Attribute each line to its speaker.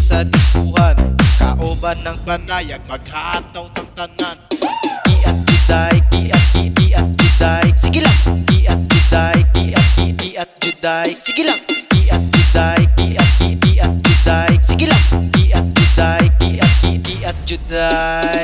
Speaker 1: sa diskuhan, kauban ng panayag, maghataw ng tanan. Giat juday, giat juday, sige lang. Giat juday, giat juday, sige lang. Giat juday, giat juday, sige lang. Giat juday, giat juday.